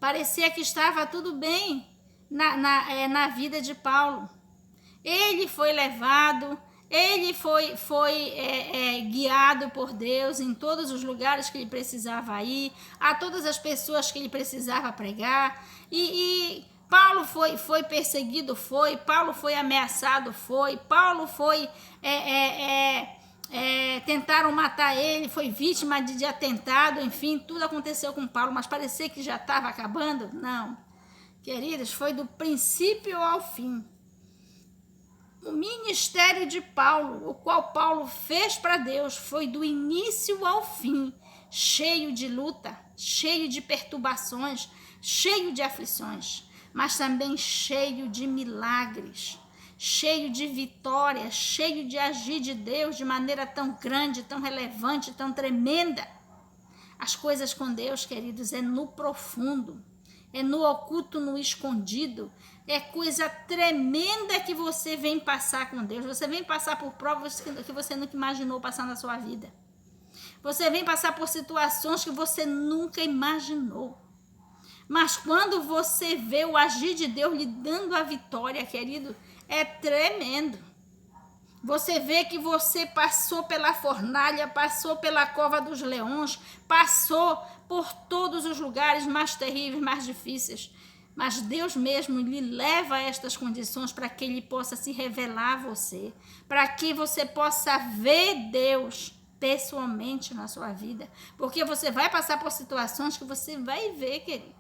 Parecia que estava tudo bem na vida de Paulo. Ele foi levado, ele foi guiado por Deus em todos os lugares que ele precisava ir, a todas as pessoas que ele precisava pregar. E Paulo foi perseguido, Paulo foi ameaçado, Paulo foi... tentaram matar ele, foi vítima de atentado, enfim, tudo aconteceu com Paulo, mas parecia que já estava acabando? Não. Queridos, foi do princípio ao fim. O ministério de Paulo, o qual Paulo fez para Deus, foi do início ao fim, cheio de luta, cheio de perturbações, cheio de aflições, mas também cheio de milagres, cheio de vitória, cheio de agir de Deus de maneira tão grande, tão relevante, tão tremenda. As coisas com Deus, queridos, é no profundo, é no oculto, no escondido. É coisa tremenda que você vem passar com Deus. Você vem passar por provas que você nunca imaginou passar na sua vida. Você vem passar por situações que você nunca imaginou. Mas quando você vê o agir de Deus lhe dando a vitória, querido, é tremendo. Você vê que você passou pela fornalha, passou pela cova dos leões, passou por todos os lugares mais terríveis, mais difíceis. Mas Deus mesmo lhe leva a estas condições para que Ele possa se revelar a você, para que você possa ver Deus pessoalmente na sua vida. Porque você vai passar por situações que você vai ver, querido,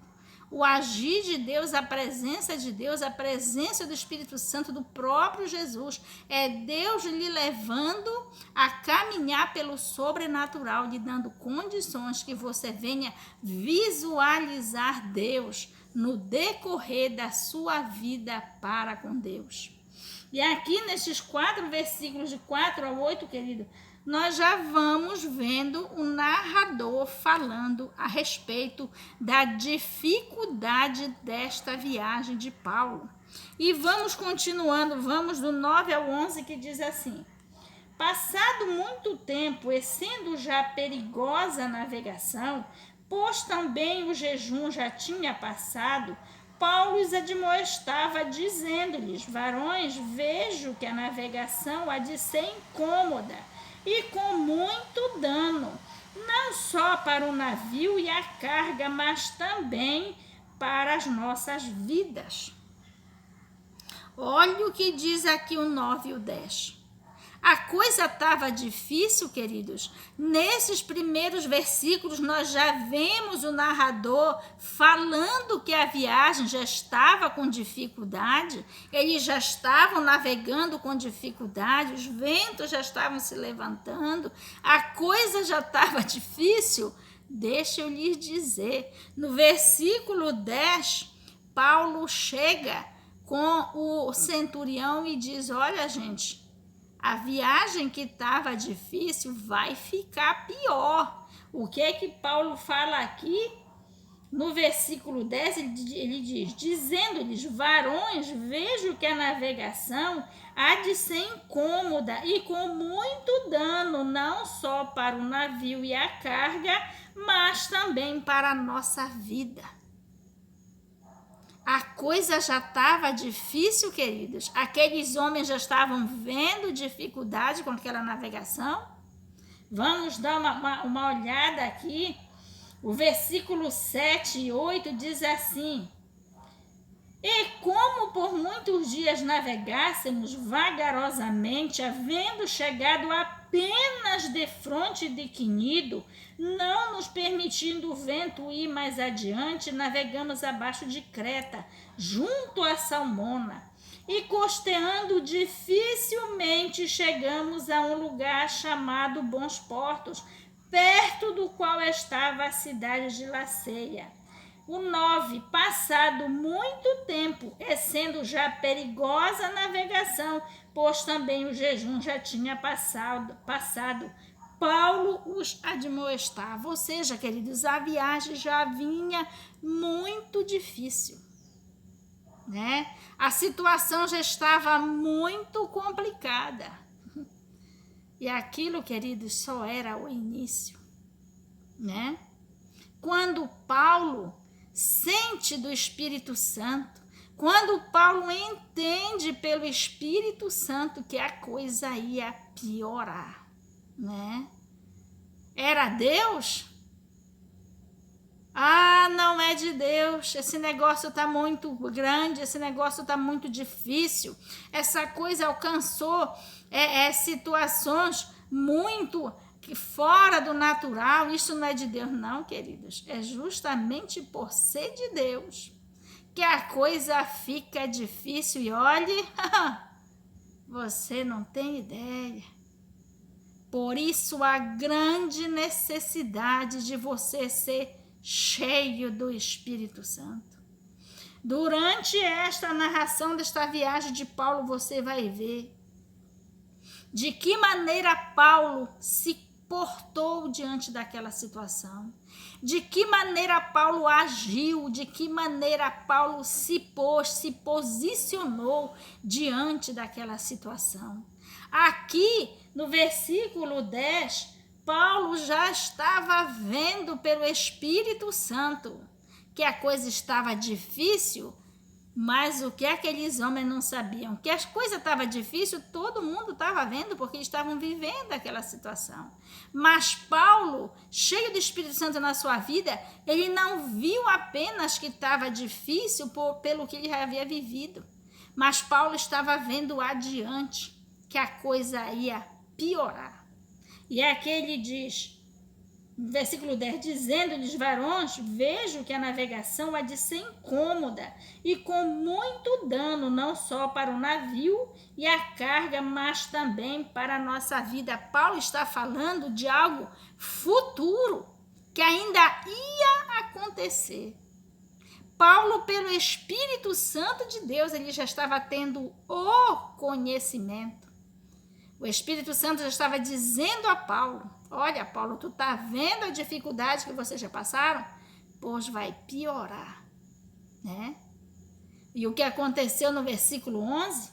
o agir de Deus, a presença do Espírito Santo, do próprio Jesus. É Deus lhe levando a caminhar pelo sobrenatural, lhe dando condições que você venha visualizar Deus no decorrer da sua vida para com Deus. E aqui nesses 4 versículos, de 4 a 8, querido, nós já vamos vendo o narrador falando a respeito da dificuldade desta viagem de Paulo. E vamos continuando, vamos do 9 ao 11, que diz assim: passado muito tempo, e sendo já perigosa a navegação, pois também o jejum já tinha passado, Paulo os admoestava, dizendo-lhes: varões, vejo que a navegação há de ser incômoda e com muito dano, não só para o navio e a carga, mas também para as nossas vidas. Olha o que diz aqui o 9 e o 10. A coisa estava difícil, queridos. Nesses primeiros versículos, nós já vemos o narrador falando que a viagem já estava com dificuldade, eles já estavam navegando com dificuldade, os ventos já estavam se levantando, a coisa já estava difícil. Deixa eu lhes dizer, no versículo 10, Paulo chega com o centurião e diz: olha, gente, a viagem que estava difícil vai ficar pior. O que é que Paulo fala aqui? No versículo 10, ele diz: dizendo-lhes, varões, vejo que a navegação há de ser incômoda e com muito dano, não só para o navio e a carga, mas também para a nossa vida. A coisa já estava difícil, queridos. Aqueles homens já estavam vendo dificuldade com aquela navegação. Vamos dar uma olhada aqui. O versículo 7 e 8 diz assim: e como por muitos dias navegássemos vagarosamente, havendo chegado apenas defronte de Quinido, não nos permitindo o vento ir mais adiante, navegamos abaixo de Creta, junto a Salmona, e costeando dificilmente chegamos a um lugar chamado Bons Portos, perto do qual estava a cidade de Laceia. O 9, passado muito tempo, e sendo já perigosa a navegação, pois também o jejum já tinha passado, Paulo os admoestava. Ou seja, queridos, a viagem já vinha muito difícil, né? A situação já estava muito complicada. E aquilo, queridos, só era o início, né? Quando Paulo sente diante do Espírito Santo, quando Paulo entende pelo Espírito Santo que a coisa ia piorar, né? Era Deus? Ah, não é de Deus, esse negócio está muito grande, esse negócio está muito difícil, essa coisa alcançou situações muito fora do natural, isso não é de Deus. Não, queridos, é justamente por ser de Deus que a coisa fica difícil. E olhe, você não tem ideia. Por isso a grande necessidade de você ser cheio do Espírito Santo. Durante esta narração desta viagem de Paulo, você vai ver de que maneira Paulo se portou diante daquela situação, de que maneira Paulo agiu, de que maneira Paulo se posicionou diante daquela situação. Aqui no versículo 10, Paulo já estava vendo pelo Espírito Santo que a coisa estava difícil, mas o que aqueles homens não sabiam? Que as coisas estavam difíceis, todo mundo estava vendo, porque estavam vivendo aquela situação. Mas Paulo, cheio do Espírito Santo na sua vida, ele não viu apenas que estava difícil pelo que ele já havia vivido, mas Paulo estava vendo adiante que a coisa ia piorar. E aqui ele diz, no versículo 10, dizendo-lhes: varões, vejo que a navegação há de ser incômoda e com muito dano, não só para o navio e a carga, mas também para a nossa vida. Paulo está falando de algo futuro, que ainda ia acontecer. Paulo, pelo Espírito Santo de Deus, ele já estava tendo o conhecimento. O Espírito Santo já estava dizendo a Paulo: olha, Paulo, tu tá vendo a dificuldade que vocês já passaram? Pois vai piorar, né? E o que aconteceu no versículo 11?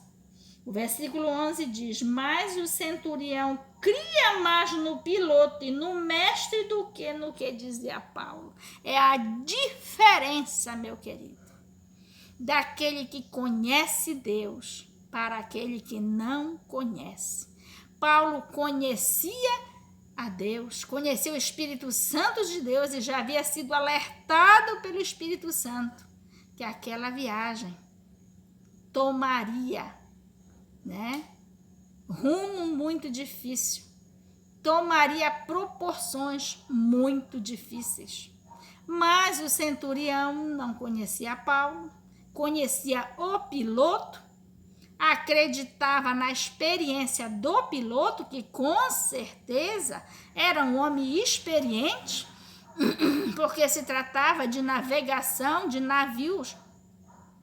O versículo 11 diz: mas o centurião cria mais no piloto e no mestre do que no que dizia Paulo. É a diferença, meu querido, daquele que conhece Deus para aquele que não conhece. Paulo conhecia a Deus, conhecia o Espírito Santo de Deus e já havia sido alertado pelo Espírito Santo que aquela viagem tomaria, né, rumo muito difícil, tomaria proporções muito difíceis. Mas o centurião não conhecia Paulo, conhecia o piloto, acreditava na experiência do piloto, que com certeza era um homem experiente, porque se tratava de navegação de navios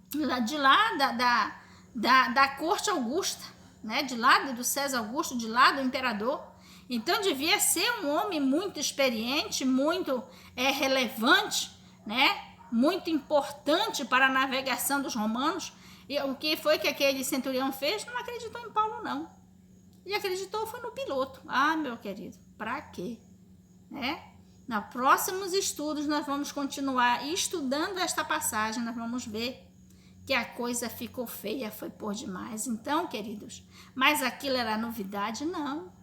de lá da corte augusta, né? De lá do César Augusto, de lá do imperador. Então devia ser um homem muito experiente, muito relevante, né? Muito importante para a navegação dos romanos. E o que foi que aquele centurião fez? Não acreditou em Paulo, não. Ele acreditou foi no piloto. Ah, meu querido, para quê? Né? Nos próximos estudos nós vamos continuar estudando esta passagem, nós vamos ver que a coisa ficou feia, foi por demais. Então, queridos, mas aquilo era novidade? Não.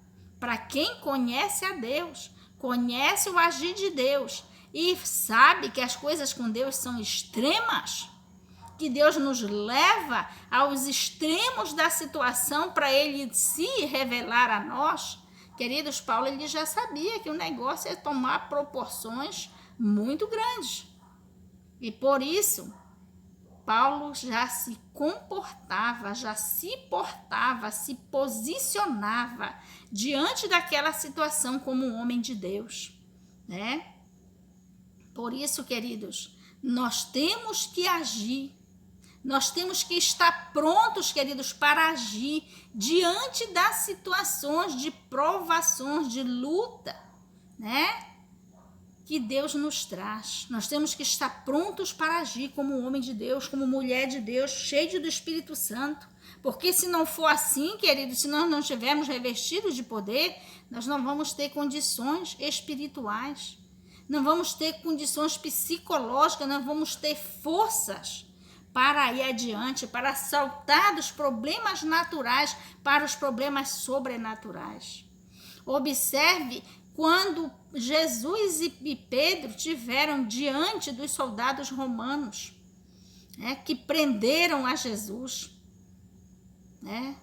Para quem conhece a Deus, conhece o agir de Deus e sabe que as coisas com Deus são extremas, que Deus nos leva aos extremos da situação para Ele se revelar a nós. Queridos, Paulo ele já sabia que o negócio ia tomar proporções muito grandes. E por isso, Paulo já se comportava, já se portava, se posicionava diante daquela situação como um homem de Deus, né? Por isso, queridos, nós temos que agir. Nós temos que estar prontos, queridos, para agir diante das situações de provações, de luta, né? Que Deus nos traz. Nós temos que estar prontos para agir como homem de Deus, como mulher de Deus, cheio do Espírito Santo. Porque se não for assim, queridos, se nós não estivermos revestidos de poder, nós não vamos ter condições espirituais. não vamos ter condições psicológicas, não vamos ter forças para ir adiante, para saltar dos problemas naturais para os problemas sobrenaturais. Observe quando Jesus e Pedro tiveram diante dos soldados romanos, né, que prenderam a Jesus, né?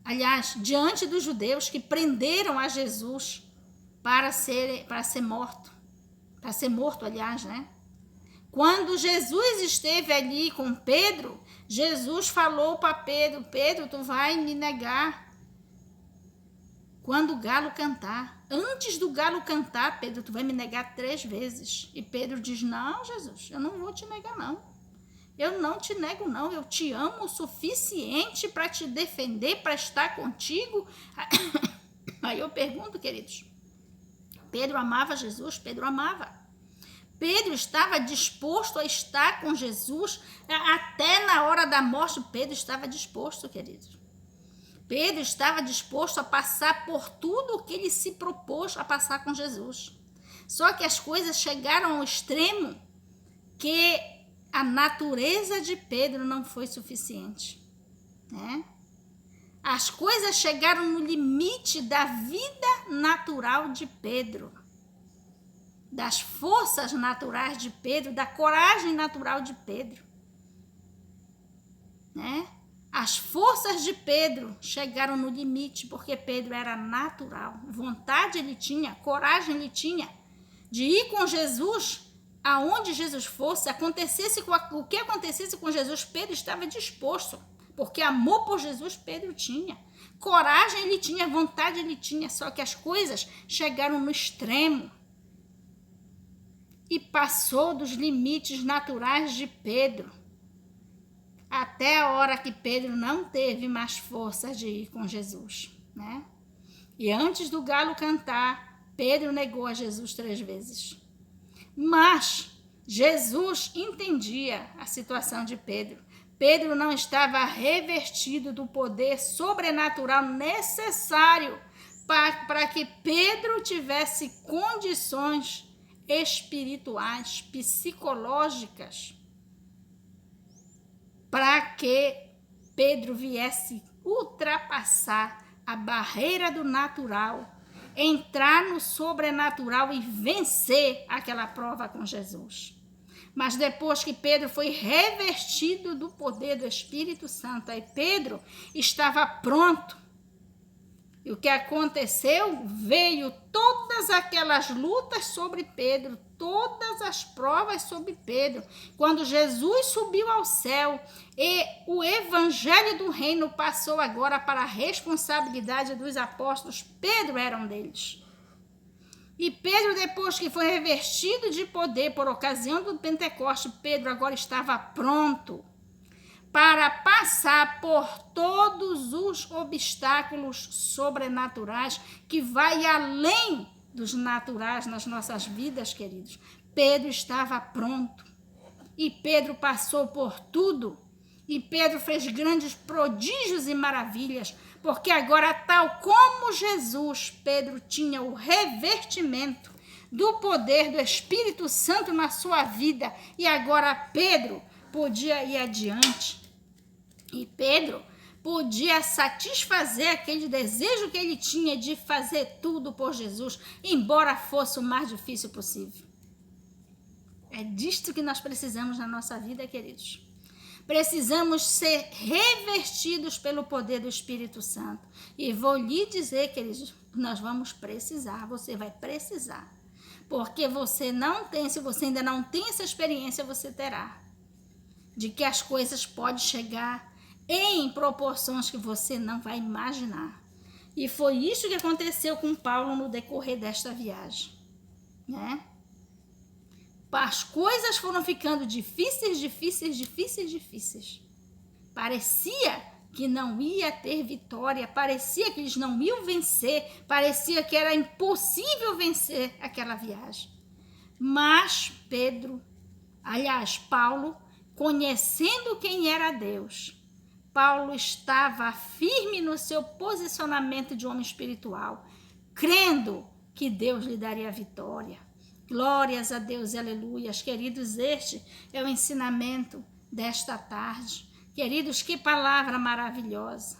Aliás, diante dos judeus que prenderam a Jesus para ser morto, aliás, né? Quando Jesus esteve ali com Pedro, Jesus falou para Pedro: Pedro, tu vai me negar quando o galo cantar. Antes do galo cantar, Pedro, tu vai me negar 3 vezes. E Pedro diz: não, Jesus, eu não vou te negar, não. Eu não te nego, não. Eu te amo o suficiente para te defender, para estar contigo. Aí eu pergunto, queridos, Pedro amava Jesus? Pedro amava. Pedro estava disposto a estar com Jesus até na hora da morte. Pedro estava disposto, queridos. Pedro estava disposto a passar por tudo o que ele se propôs a passar com Jesus. Só que as coisas chegaram ao extremo que a natureza de Pedro não foi suficiente, né? As coisas chegaram no limite da vida natural de Pedro, das forças naturais de Pedro, da coragem natural de Pedro, né? As forças de Pedro chegaram no limite, porque Pedro era natural, vontade ele tinha, coragem ele tinha de ir com Jesus, aonde Jesus fosse, o que acontecesse com Jesus, Pedro estava disposto, porque amor por Jesus Pedro tinha, coragem ele tinha, vontade ele tinha, só que as coisas chegaram no extremo e passou dos limites naturais de Pedro, até a hora que Pedro não teve mais força de ir com Jesus, né? E antes do galo cantar, Pedro negou a Jesus 3 vezes. Mas Jesus entendia a situação de Pedro. Pedro não estava revestido do poder sobrenatural necessário para que Pedro tivesse condições espirituais, psicológicas, para que Pedro viesse ultrapassar a barreira do natural, entrar no sobrenatural e vencer aquela prova com Jesus. Mas depois que Pedro foi revestido do poder do Espírito Santo, aí Pedro estava pronto. E o que aconteceu? Veio todas aquelas lutas sobre Pedro, todas as provas sobre Pedro. Quando Jesus subiu ao céu e o evangelho do reino passou agora para a responsabilidade dos apóstolos, Pedro era um deles. E Pedro, depois que foi revestido de poder por ocasião do Pentecostes, Pedro agora estava pronto para passar por todos os obstáculos sobrenaturais que vai além dos naturais nas nossas vidas, queridos. Pedro estava pronto e Pedro passou por tudo e Pedro fez grandes prodígios e maravilhas, porque agora, tal como Jesus, Pedro tinha o revestimento do poder do Espírito Santo na sua vida e agora Pedro podia ir adiante. E Pedro podia satisfazer aquele desejo que ele tinha de fazer tudo por Jesus, embora fosse o mais difícil possível. É disto que nós precisamos na nossa vida, queridos. Precisamos ser revestidos pelo poder do Espírito Santo. E vou lhe dizer, queridos, nós vamos precisar, você vai precisar. Porque você não tem, se você ainda não tem essa experiência, você terá. De que as coisas podem chegar em proporções que você não vai imaginar. E foi isso que aconteceu com Paulo no decorrer desta viagem, né? As coisas foram ficando difíceis. Parecia que não ia ter vitória, parecia que eles não iam vencer, parecia que era impossível vencer aquela viagem. Mas Paulo, conhecendo quem era Deus, Paulo estava firme no seu posicionamento de homem espiritual, crendo que Deus lhe daria a vitória, Glórias a Deus, aleluias. Queridos, este é o ensinamento desta tarde. Queridos, que palavra maravilhosa.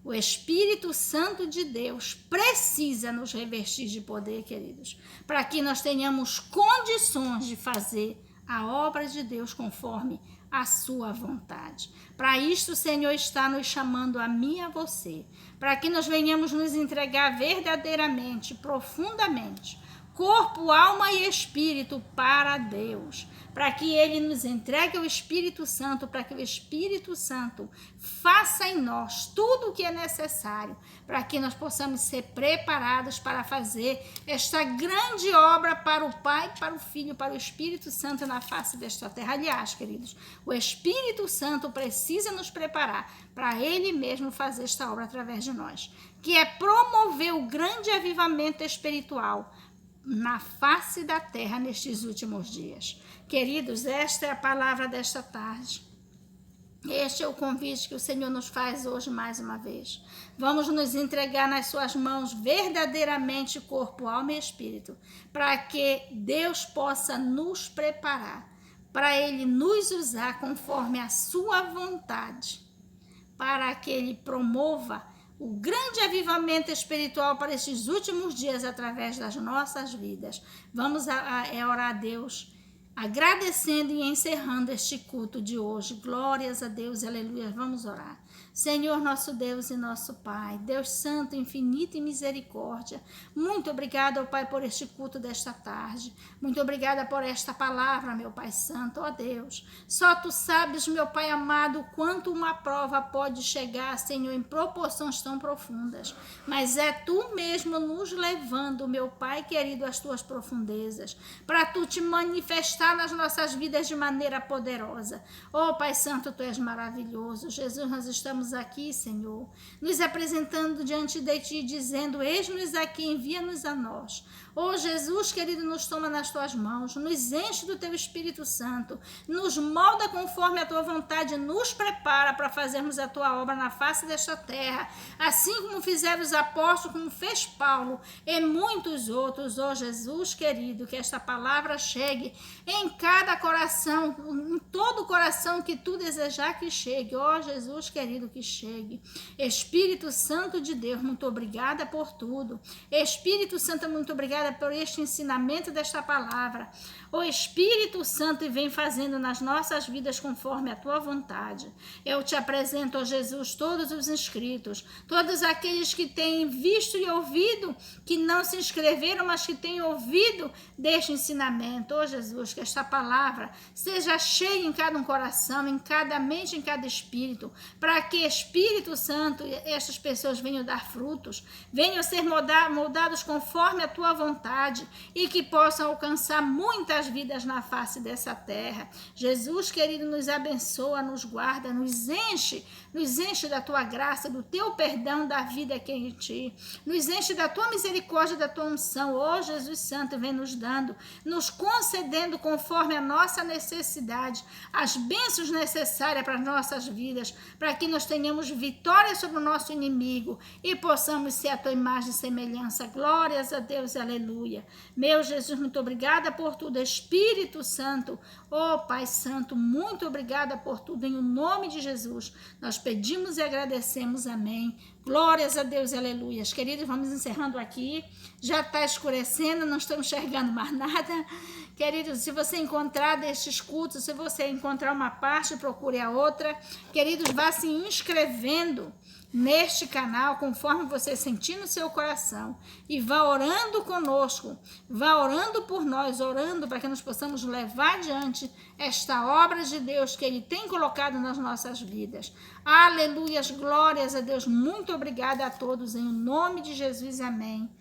O Espírito Santo de Deus precisa nos revestir de poder, queridos, para que nós tenhamos condições de fazer a obra de Deus conforme a sua vontade. Para isto o Senhor está nos chamando a mim e a você, para que nós venhamos nos entregar verdadeiramente, profundamente, corpo, alma e espírito para Deus, para que Ele nos entregue o Espírito Santo, para que o Espírito Santo faça em nós tudo o que é necessário, para que nós possamos ser preparados para fazer esta grande obra para o Pai, para o Filho, para o Espírito Santo na face desta terra. Aliás, queridos, o Espírito Santo precisa nos preparar para Ele mesmo fazer esta obra através de nós, que é promover o grande avivamento espiritual na face da terra nestes últimos dias. Queridos, esta é a palavra desta tarde. Este é o convite que o Senhor nos faz hoje mais uma vez. Vamos nos entregar nas suas mãos verdadeiramente corpo, alma e espírito, para que Deus possa nos preparar, para Ele nos usar conforme a sua vontade, para que Ele promova o grande avivamento espiritual para esses últimos dias através das nossas vidas. Vamos orar a Deus, agradecendo e encerrando este culto de hoje. Glórias a Deus, aleluia. Vamos orar. Senhor, nosso Deus e nosso Pai, Deus Santo, infinito e misericórdia, muito obrigada, ó Pai, por este culto desta tarde. Muito obrigada por esta palavra, meu Pai Santo, ó Deus. Só Tu sabes, meu Pai amado, quanto uma prova pode chegar, Senhor, em proporções tão profundas. Mas é Tu mesmo nos levando, meu Pai querido, às Tuas profundezas, para Tu te manifestar nas nossas vidas de maneira poderosa. Ó Pai Santo, Tu és maravilhoso. Jesus, nós estamos aqui, Senhor, nos apresentando diante de Ti, dizendo: eis-nos aqui, envia-nos a nós. Ó Jesus querido, nos toma nas Tuas mãos, nos enche do Teu Espírito Santo, nos molda conforme a Tua vontade, nos prepara para fazermos a Tua obra na face desta terra, assim como fizeram os apóstolos, como fez Paulo e muitos outros. Ó Jesus querido, que esta palavra chegue em cada coração, em todo o coração que Tu desejar que chegue. Ó Jesus querido, que chegue. Espírito Santo de Deus, muito obrigada por tudo. Espírito Santo, muito obrigada por este ensinamento desta palavra. O Espírito Santo vem fazendo nas nossas vidas conforme a Tua vontade. Eu Te apresento, ó Jesus, todos os inscritos, todos aqueles que têm visto e ouvido, que não se inscreveram, mas que têm ouvido deste ensinamento. Ó Jesus, que esta palavra seja cheia em cada um coração, em cada mente, em cada espírito, para que Espírito Santo, estas pessoas venham dar frutos, venham ser moldados conforme a Tua vontade e que possam alcançar muitas vidas na face dessa terra. Jesus querido, nos abençoa, nos guarda, nos enche da Tua graça, do Teu perdão, da vida que é em Ti, nos enche da Tua misericórdia, da Tua unção. Ó Jesus Santo, vem nos dando, nos concedendo conforme a nossa necessidade, as bênçãos necessárias para as nossas vidas, para que nós tenhamos vitória sobre o nosso inimigo e possamos ser a Tua imagem e semelhança. Glórias a Deus, aleluia. Meu Jesus, muito obrigada por tudo. Espírito Santo, ó Pai Santo, muito obrigada por tudo. Em nome de Jesus, nós pedimos e agradecemos. Amém. Glórias a Deus, aleluia. Queridos, vamos encerrando aqui. Já está escurecendo, não estamos enxergando mais nada. Queridos, se você encontrar destes cultos, se você encontrar uma parte, procure a outra. Queridos, vá se inscrevendo neste canal, conforme você sentir no seu coração, e vá orando conosco, vá orando por nós, orando para que nós possamos levar adiante esta obra de Deus que Ele tem colocado nas nossas vidas. Aleluias, glórias a Deus. Muito obrigada a todos, em nome de Jesus, amém.